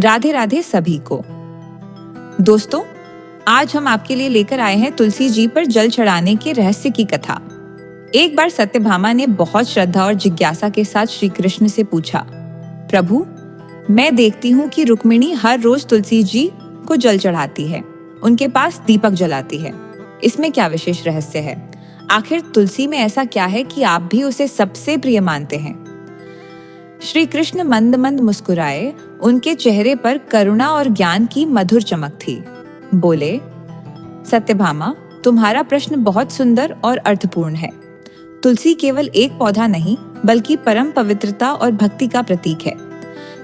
राधे राधे सभी को। दोस्तों, आज हम आपके लिए लेकर आए हैं तुलसी जी पर जल चढ़ाने के रहस्य की कथा। एक बार सत्यभामा ने बहुत श्रद्धा और जिज्ञासा के साथ श्री कृष्ण से पूछा, प्रभु, मैं देखती हूँ कि रुक्मिणी हर रोज तुलसी जी को जल चढ़ाती है, उनके पास दीपक जलाती है। इसमें क्या विशेष रहस्य है? आखिर तुलसी में ऐसा क्या है कि आप भी उसे सबसे प्रिय मानते हैं? श्री कृष्ण मंद मंद मुस्कुराए। उनके चेहरे पर करुणा और ज्ञान की मधुर चमक थी। बोले, सत्यभामा, तुम्हारा प्रश्न बहुत सुंदर और अर्थपूर्ण है। तुलसी केवल एक पौधा नहीं, बल्कि परम पवित्रता और भक्ति का प्रतीक है।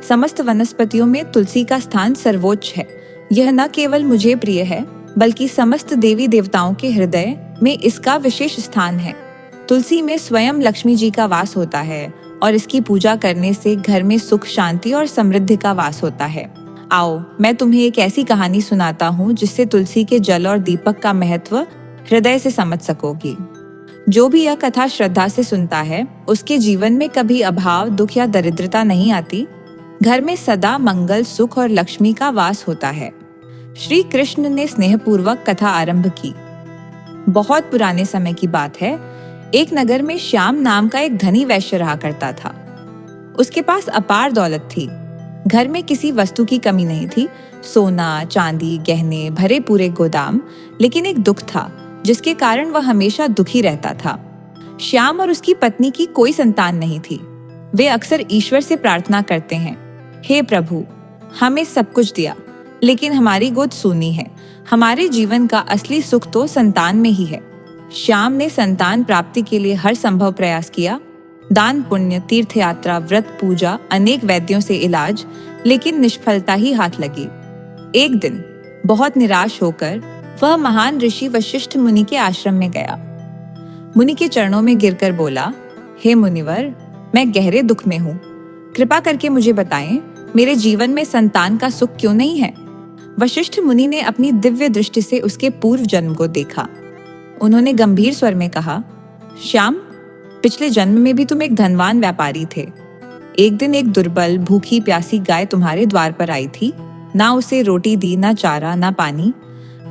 समस्त वनस्पतियों में तुलसी का स्थान सर्वोच्च है। यह न केवल मुझे प्रिय है, बल्कि समस्त देवी देवताओं के हृदय में इसका विशेष स्थान है। तुलसी में स्वयं लक्ष्मी जी का वास होता है और इसकी पूजा करने से घर में सुख, शांति और समृद्धि का वास होता है। आओ, मैं तुम्हें एक ऐसी कहानी सुनाता हूँ जिससे तुलसी के जल और दीपक का महत्व हृदय से समझ सकोगी। जो भी यह कथा श्रद्धा से सुनता है, उसके जीवन में कभी अभाव, दुख या दरिद्रता नहीं आती। घर में सदा मंगल, सुख और लक्ष्मी का वास होता है। श्री कृष्ण ने स्नेहपूर्वक कथा आरंभ की। बहुत पुराने समय की बात है। एक नगर में श्याम नाम का एक धनी वैश्य रहा करता था। उसके पास अपार दौलत थी। घर में किसी वस्तु की कमी नहीं थी। सोना, चांदी, गहने भरे पूरे गोदाम। लेकिन एक दुख था, जिसके कारण वह हमेशा दुखी रहता था। श्याम और उसकी पत्नी की कोई संतान नहीं थी। वे अक्सर ईश्वर से प्रार्थना करते हैं, हे प्रभु, हमें सब कुछ दिया, लेकिन हमारी गोद सूनी है। हमारे जीवन का असली सुख तो संतान में ही है। श्याम ने संतान प्राप्ति के लिए हर संभव प्रयास किया। दान, पुण्य, तीर्थ यात्रा, व्रत, पूजा, अनेक वैद्यों से इलाज, लेकिन निष्फलता ही हाथ लगी। एक दिन बहुत निराश होकर वह महान ऋषि वशिष्ठ मुनि के आश्रम में गया। मुनि के चरणों में गिरकर बोला, हे मुनिवर, मैं गहरे दुख में हूँ। कृपा करके मुझे बताएं, मेरे जीवन में संतान का सुख क्यों नहीं है? वशिष्ठ मुनि ने अपनी दिव्य दृष्टि से उसके पूर्व जन्म को देखा। उन्होंने गंभीर स्वर में कहा, श्याम, पिछले जन्म में भी तुम एक धनवान व्यापारी थे। एक दिन एक दुर्बल, भूखी प्यासी गाय तुम्हारे द्वार पर आई थी। ना उसे रोटी दी, ना चारा, ना पानी,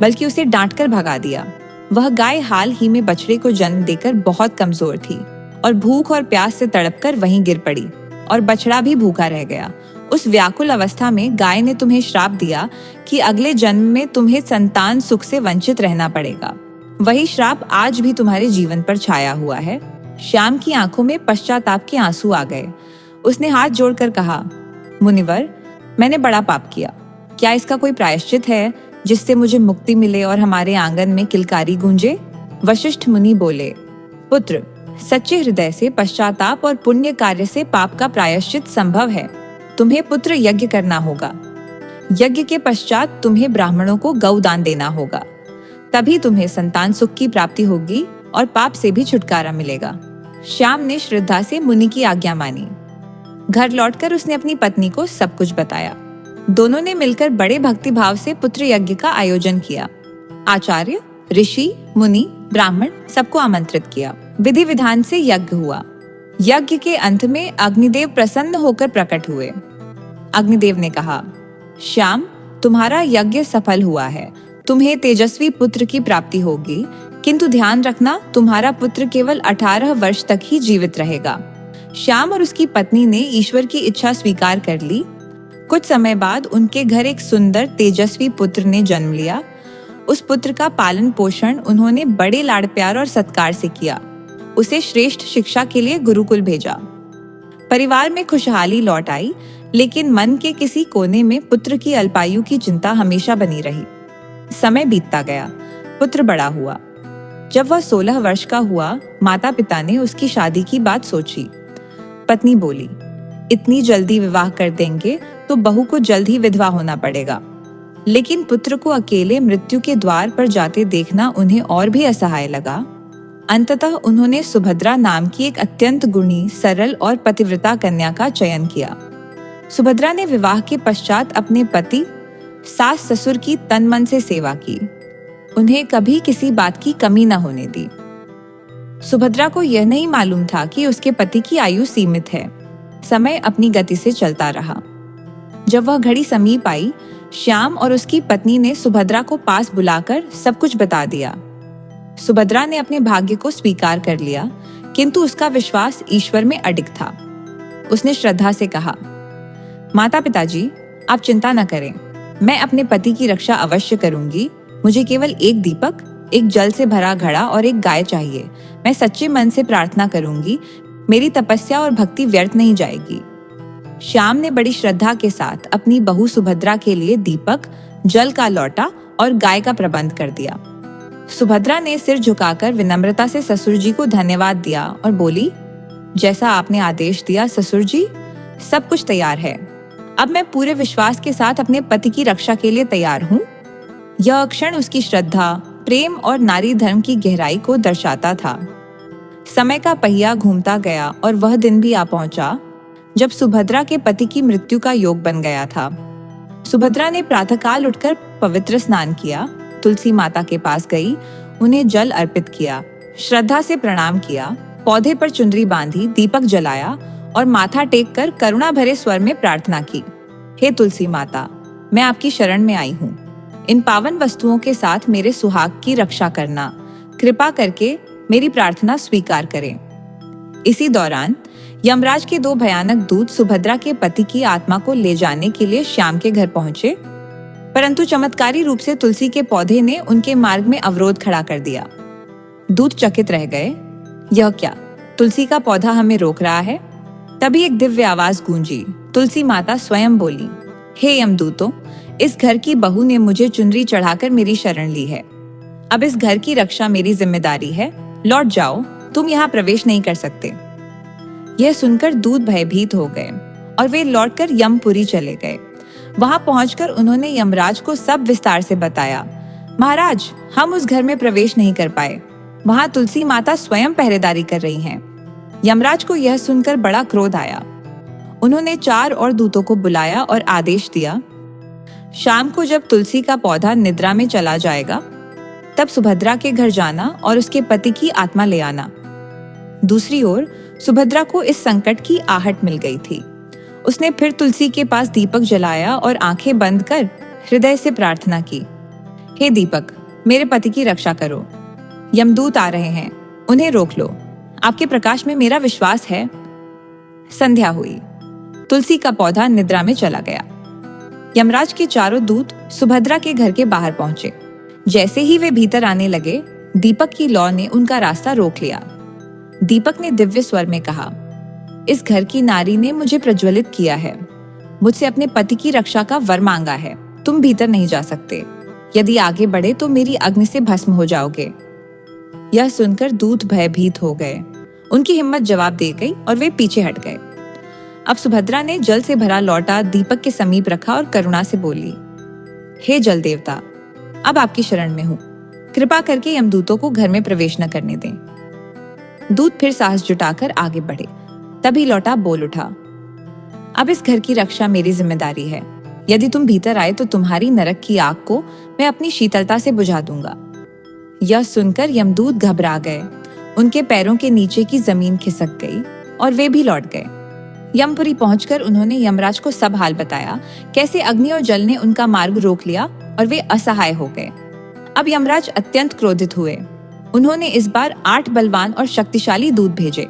बल्कि उसे डांटकर भगा दिया। वह गाय हाल ही में बछड़े को जन्म देकर बहुत कमजोर थी और भूख और प्यास से तड़पकर वहीं गिर पड़ी और बछड़ा भी भूखा रह गया। उस व्याकुल अवस्था में गाय ने तुम्हें श्राप दिया कि अगले जन्म में तुम्हें संतान सुख से वंचित रहना पड़ेगा। वही श्राप आज भी तुम्हारे जीवन पर छाया हुआ है। श्याम की आंखों में पश्चाताप के आंसू आ गए। उसने हाथ जोड़कर कहा, मुनिवर, मैंने बड़ा पाप किया। क्या इसका कोई प्रायश्चित है जिससे मुझे मुक्ति मिले और हमारे आंगन में किलकारी गूंजे? वशिष्ठ मुनि बोले, पुत्र, सच्चे हृदय से पश्चाताप और पुण्य कार्य से पाप का प्रायश्चित संभव है। तुम्हें पुत्र यज्ञ करना होगा। यज्ञ के पश्चात तुम्हें ब्राह्मणों को गौदान देना होगा। तभी तुम्हें संतान सुख की प्राप्ति होगी और पाप से भी छुटकारा मिलेगा। श्याम ने श्रद्धा से मुनि की आज्ञा मानी। घर लौटकर उसने अपनी पत्नी को सब कुछ बताया। दोनों ने मिलकर बड़े भक्ति भाव से पुत्र यज्ञ का आयोजन किया। आचार्य, ऋषि, मुनि, ब्राह्मण सबको आमंत्रित किया। विधि विधान से यज्ञ हुआ। यज्ञ के अंत में अग्निदेव प्रसन्न होकर प्रकट हुए। अग्निदेव ने कहा, श्याम, तुम्हारा यज्ञ सफल हुआ है। तुम्हें तेजस्वी पुत्र की प्राप्ति होगी, किंतु ध्यान रखना, तुम्हारा पुत्र केवल 18 वर्ष तक ही जीवित रहेगा। श्याम और उसकी पत्नी ने ईश्वर की इच्छा स्वीकार कर ली। कुछ समय बाद उनके घर एक सुंदर तेजस्वी पुत्र ने जन्म लिया। उस पुत्र का पालन पोषण उन्होंने बड़े लाड़ प्यार और सत्कार से किया। उसे श्रेष्ठ शिक्षा के लिए गुरुकुल भेजा। परिवार में खुशहाली लौट आई, लेकिन मन के किसी कोने में पुत्र की अल्पायु की चिंता हमेशा बनी रही। समय बीतता गया। पुत्र बड़ा हुआ। जब वह 16 वर्ष का हुआ, माता पिता ने उसकी शादी की बात सोची। पत्नी बोली, इतनी जल्दी विवाह कर देंगे तो बहू को जल्द ही विधवा होना पड़ेगा। लेकिन पुत्र को अकेले मृत्यु के द्वार पर जाते देखना उन्हें और भी असहाय लगा। अंततः उन्होंने सुभद्रा नाम की एक अत्यंत गुणी, सरल और पतिव्रता कन्या का चयन किया। सुभद्रा ने विवाह के पश्चात अपने पति, सास ससुर की तन मन से सेवा की। उन्हें कभी किसी बात की कमी न होने दी। सुभद्रा को यह नहीं मालूम था कि उसके पति की आयु सीमित है। समय अपनी गति से चलता रहा। जब वह घड़ी समीप आई, श्याम और उसकी पत्नी ने सुभद्रा को पास बुलाकर सब कुछ बता दिया। सुभद्रा ने अपने भाग्य को स्वीकार कर लिया, किंतु उसका विश्वास ईश्वर में अडिग था। उसने श्रद्धा से कहा, माता पिताजी, आप चिंता न करें, मैं अपने पति की रक्षा अवश्य करूंगी। मुझे केवल एक दीपक, एक जल से भरा घड़ा और एक गाय चाहिए। मैं सच्चे मन से प्रार्थना करूंगी, मेरी तपस्या और भक्ति व्यर्थ नहीं जाएगी। श्याम ने बड़ी श्रद्धा के साथ अपनी बहू सुभद्रा के लिए दीपक, जल का लौटा और गाय का प्रबंध कर दिया। सुभद्रा ने सिर झुकाकर विनम्रता से ससुर जी को धन्यवाद दिया और बोली, जैसा आपने आदेश दिया ससुर जी, सब कुछ तैयार है। अब मैं पूरे विश्वास के साथ अपने पति की रक्षा के लिए तैयार हूँ। यह क्षण उसकी श्रद्धा, प्रेम और नारी धर्म की गहराई को दर्शाता था। समय का पहिया घूमता गया और वह दिन भी आ पहुंचा जब सुभद्रा के पति की मृत्यु का योग बन गया था। सुभद्रा ने प्रातःकाल उठकर पवित्र स्नान किया, तुलसी माता के पास गई, उन्हें जल अर्पित किया, श्रद्धा से प्रणाम किया, पौधे पर चुनरी बांधी, दीपक जलाया और माथा टेक कर करुणा भरे स्वर में प्रार्थना की, हे तुलसी माता, मैं आपकी शरण में आई हूँ। इन पावन वस्तुओं के साथ मेरे सुहाग की रक्षा करना, कृपा करके मेरी प्रार्थना स्वीकार करें। इसी दौरान यमराज के 2 भयानक दूत सुभद्रा के पति की आत्मा को ले जाने के लिए श्याम के घर पहुंचे, परंतु चमत्कारी रूप से तुलसी के पौधे ने उनके मार्ग में अवरोध खड़ा कर दिया। दूत चकित रह गए, यह क्या, तुलसी का पौधा हमें रोक रहा है? तभी एक दिव्य आवाज गूंजी। तुलसी माता स्वयं बोली, हे यमदूतों, इस घर की बहू ने मुझे चुनरी चढ़ाकर मेरी शरण ली है। अब इस घर की रक्षा मेरी जिम्मेदारी है। लौट जाओ, तुम यहाँ प्रवेश नहीं कर सकते। यह सुनकर दूत भयभीत हो गए और वे लौटकर यमपुरी चले गए। वहां पहुंचकर उन्होंने यमराज को सब विस्तार से बताया। महाराज, हम उस घर में प्रवेश नहीं कर पाए। वहां तुलसी माता स्वयं पहरेदारी कर रही हैं। यमराज को यह सुनकर बड़ा क्रोध आया। उन्होंने 4 और दूतों को बुलाया और आदेश दिया, शाम को जब तुलसी का पौधा निद्रा में चला जाएगा, तब सुभद्रा के घर जाना और उसके पति की आत्मा ले आना। दूसरी ओर सुभद्रा को इस संकट की आहट मिल गई थी। उसने फिर तुलसी के पास दीपक जलाया और आंखें बंद कर हृदय से प्रार्थना की, हे दीपक, मेरे पति की रक्षा करो। यमदूत आ रहे हैं, उन्हें रोक लो। आपके प्रकाश में मेरा विश्वास है। संध्या हुई, तुलसी का पौधा निद्रा में चला गया। यमराज के 4 दूत सुभद्रा के घर के बाहर पहुंचे। जैसे ही वे भीतर आने लगे, दीपक की लौ ने उनका रास्ता रोक लिया। दीपक ने दिव्य स्वर में कहा, इस घर की नारी ने मुझे प्रज्वलित किया है, मुझसे अपने पति की रक्षा का वर मांगा है। तुम भीतर नहीं जा सकते। यदि आगे बढ़े तो मेरी अग्नि से भस्म हो जाओगे। यह सुनकर दूत भयभीत हो गए। उनकी हिम्मत जवाब दे गई और वे पीछे हट गए। अब सुभद्रा ने जल से भरा लौटा दीपक के समीप रखा और करुणा से बोली, हे जल देवता, अब आपकी शरण में हूँ। कृपा करके यमदूतों को घर में प्रवेश न करने दें। दूत फिर साहस जुटाकर आगे बढ़े। तभी लौटा बोल उठा, अब इस घर की रक्षा मेरी जिम्मेदारी है। यदि तुम भीतर आए तो तुम्हारी नरक की आग को मैं अपनी शीतलता से बुझा दूंगा। यह सुनकर यमदूत घबरा गए। उनके पैरों के नीचे की जमीन खिसक गई और वे भी लौट गए। यमपुरी पहुंचकर उन्होंने यमराज को सब हाल बताया, कैसे अग्नि और जल ने उनका मार्ग रोक लिया और वे असहाय हो गए। अब यमराज अत्यंत क्रोधित हुए। उन्होंने इस बार 8 बलवान और शक्तिशाली दूत भेजे।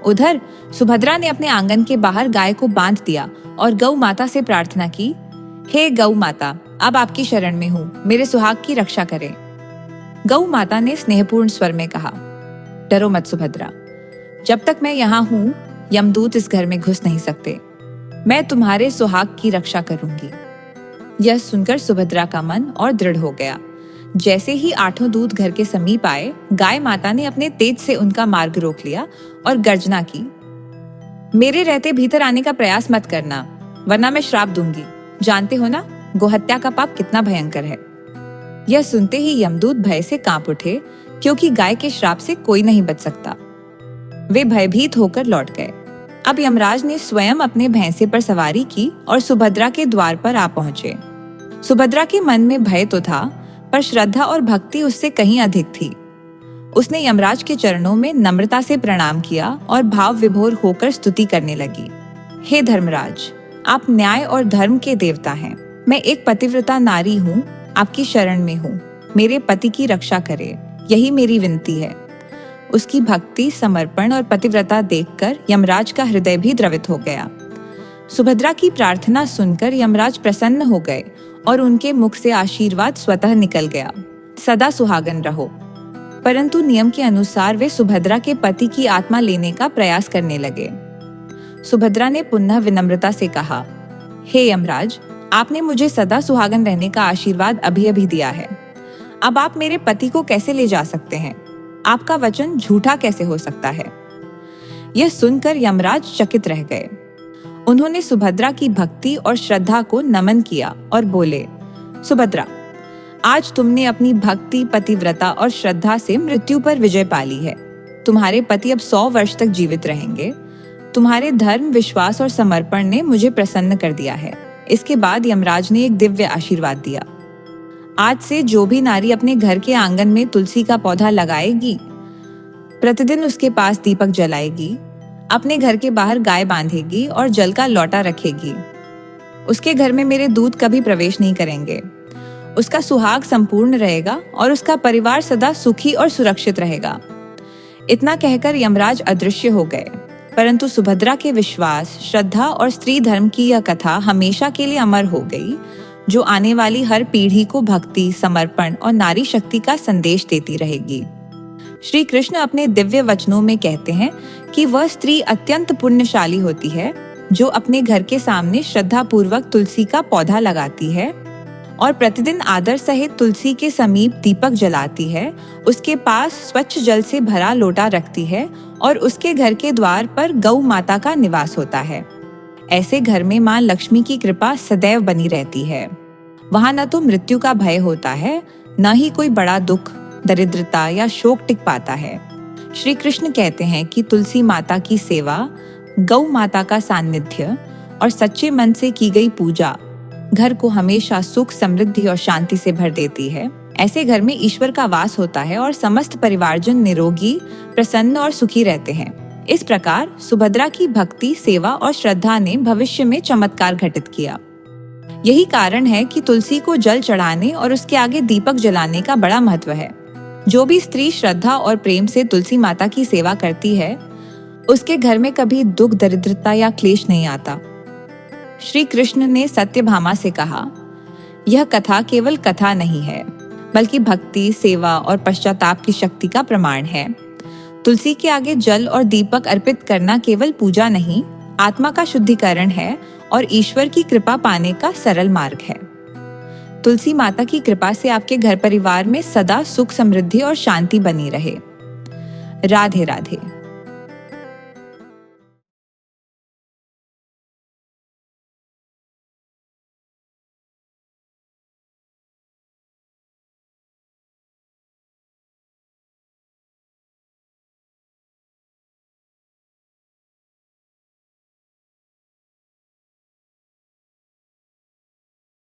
उधर सुभद्रा ने अपने आंगन के बाहर गाय को बांध दिया और गौ माता से प्रार्थना की, हे गौ माता, अब आपकी शरण में हूँ, मेरे सुहाग की रक्षा करें। गौ माता ने स्नेहपूर्ण स्वर में कहा, डरो मत सुभद्रा, जब तक मैं यहाँ हूँ यमदूत इस घर में घुस नहीं सकते। मैं तुम्हारे सुहाग की रक्षा करूंगी। यह सुनकर सुभद्रा का मन और दृढ़ हो गया। जैसे ही 8 दूत घर के समीप आए, गाय माता ने अपने तेज से उनका मार्ग रोक लिया और गर्जना की, मेरे रहते भीतर आने का प्रयास मत करना, वरना मैं श्राप दूंगी। जानते हो ना, गोहत्या का पाप कितना भयंकर है। यह सुनते ही यमदूत भय से कांप उठे, क्योंकि गाय के श्राप से कोई नहीं बच सकता। वे भयभीत होकर लौट गए। अब यमराज ने स्वयं अपने भैंसे पर सवारी की और सुभद्रा के द्वार पर आ पहुंचे। सुभद्रा के मन में भय तो था, पर श्रद्धा और भक्ति उससे कहीं अधिक थी। उसने यमराज के चरणों में नम्रता से प्रणाम किया और भाव विभोर होकर स्तुति करने लगी, हे धर्मराज, आप न्याय और धर्म के देवता हैं। मैं एक पतिव्रता नारी हूँ, आपकी शरण में हूँ। मेरे पति की रक्षा करे, यही मेरी विनती है। उसकी भक्ति, समर्पण और पतिव्रता देखकर यमराज का हृदय भी द्रवित हो गया। सुभद्रा की प्रार्थना सुनकर यमराज प्रसन्न हो गए और उनके मुख से आशीर्वाद स्वतः निकल गया, सदा सुहागन रहो। परंतु नियम के अनुसार वे सुभद्रा के पति की आत्मा लेने का प्रयास करने लगे। सुभद्रा ने पुनः विनम्रता से कहा, हे यमराज, आपने मुझे सदा सुहागन रहने का आशीर्वाद अभी अभी दिया है। अब आप मेरे पति को कैसे ले जा सकते हैं? आपका वचन झूठा कैसे हो सकता है? यह सुनकर यमराज चकित रह गए। उन्होंने सुभद्रा की भक्ति और श्रद्धा को नमन किया और बोले, सुभद्रा, आज तुमने अपनी भक्ति, पतिव्रता और श्रद्धा से मृत्यु पर विजय पाली है। तुम्हारे पति अब 100 वर्ष तक जीवित रहेंगे। तुम्हारे धर्म, विश्वास और समर्पण ने मुझे प्रसन्न कर दिया है। इसके बाद यमराज ने एक दिव्य आशीर्वाद दिया। आज से जो भी नारी अपने घर के आंगन में तुलसी का पौधा लगाएगी, प्रतिदिन उसके पास दीपक जलाएगी, अपने घर के बाहर गाय बांधेगी और जल का लौटा रखेगी, उसके घर में मेरे दूत कभी प्रवेश नहीं करेंगे। उसका सुहाग संपूर्ण रहेगा और उसका परिवार सदा सुखी और सुरक्षित रहेगा। इतना कहकर यमराज अदृश्य हो गए। परंतु सुभद्रा के विश्वास, श्रद्धा और स्त्री धर्म की यह कथा हमेशा के लिए अमर हो गई, जो आने वाली हर पीढ़ी को भक्ति, समर्पण और नारी शक्ति का संदेश देती रहेगी। श्री कृष्ण अपने दिव्य वचनों में कहते हैं कि वह स्त्री अत्यंत पुण्यशाली होती है जो अपने घर के सामने श्रद्धा पूर्वक तुलसी का पौधा लगाती है और प्रतिदिन आदर सहित तुलसी के समीप दीपक जलाती है, उसके पास स्वच्छ जल से भरा लोटा रखती है और उसके घर के द्वार पर गौ माता का निवास होता है। ऐसे घर में मां लक्ष्मी की कृपा सदैव बनी रहती है। वहां न तो मृत्यु का भय होता है, न ही कोई बड़ा दुख, दरिद्रता या शोक टिक पाता है। श्री कृष्ण कहते हैं कि तुलसी माता की सेवा, गौ माता का सानिध्य और सच्चे मन से की गई पूजा घर को हमेशा सुख, समृद्धि और शांति से भर देती है। ऐसे घर में ईश्वर का वास होता है और समस्त परिवारजन निरोगी, प्रसन्न और सुखी रहते हैं। इस प्रकार सुभद्रा की भक्ति, सेवा और श्रद्धा ने भविष्य में चमत्कार घटित किया। यही कारण है कि तुलसी को जल चढ़ाने और उसके आगे दीपक जलाने का बड़ा महत्व है। जो भी स्त्री श्रद्धा और प्रेम से तुलसी माता की सेवा करती है, उसके घर में कभी दुख, दरिद्रता या क्लेश नहीं आता। श्री कृष्ण ने सत्यभामा से कहा, यह कथा केवल कथा नहीं है, बल्कि भक्ति, सेवा और पश्चाताप की शक्ति का प्रमाण है। तुलसी के आगे जल और दीपक अर्पित करना केवल पूजा नहीं, आत्मा का शुद्धिकरण है और ईश्वर की कृपा पाने का सरल मार्ग है। तुलसी माता की कृपा से आपके घर परिवार में सदा सुख, समृद्धि और शांति बनी रहे। राधे राधे।